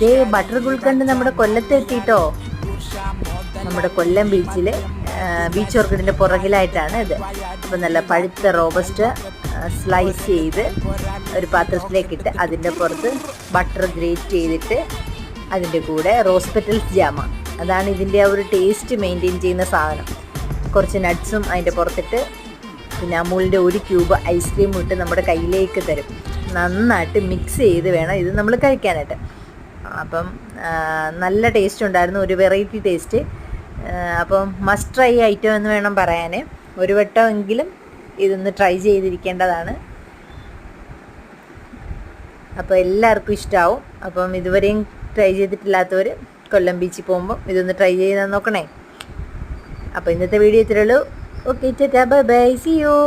ദേ butter gulkand നമ്മുടെ കൊല്ലത്ത് എത്തിയിട്ടോ. നമ്മുടെ കൊല്ലം ബീച്ചിൽ ബീച്ച് ഓർക്കിഡിൻ്റെ പുറകിലായിട്ടാണ് ഇത്. അപ്പോൾ നല്ല പഴുത്ത റോബസ്റ്റ് സ്ലൈസ് ചെയ്ത് ഒരു പാത്രത്തിലേക്കിട്ട് അതിൻ്റെ പുറത്ത് ബട്ടർ ഗ്രേറ്റ് ചെയ്തിട്ട് അതിൻ്റെ കൂടെ റോസ് പെറ്റൽസ് ജാമ, അതാണ് ഇതിൻ്റെ ആ ഒരു ടേസ്റ്റ് മെയിൻറ്റെയിൻ ചെയ്യുന്ന സാധനം. കുറച്ച് നട്ട്സും അതിൻ്റെ പുറത്തിട്ട് പിന്നെ അമൂലിൻ്റെ ഒരു ക്യൂബ് ഐസ്ക്രീമും ഇട്ട് നമ്മുടെ കയ്യിലേക്ക് തരും. നന്നായിട്ട് മിക്സ് ചെയ്ത് വേണം ഇത് നമ്മൾ കഴിക്കാനായിട്ട്. അപ്പം നല്ല ടേസ്റ്റ് ഉണ്ടായിരുന്നു, ഒരു വെറൈറ്റി ടേസ്റ്റ്. അപ്പം മസ്റ്റ് ട്രൈ ഐറ്റം എന്ന് വേണം പറയാൻ. ഒരു വട്ടമെങ്കിലും ഇതൊന്ന് ട്രൈ ചെയ്തിരിക്കേണ്ടതാണ്. അപ്പോൾ എല്ലാവർക്കും ഇഷ്ടമാവും. അപ്പം ഇതുവരെയും ട്രൈ ചെയ്തിട്ടില്ലാത്തവർ കൊല്ലം ബീച്ചിൽ പോകുമ്പോൾ ഇതൊന്ന് ട്രൈ ചെയ്ത് നോക്കണേ. അപ്പോൾ ഇന്നത്തെ വീഡിയോ ഇത്രയേ ഉള്ളൂ. Okay, tata, bye bye, see U.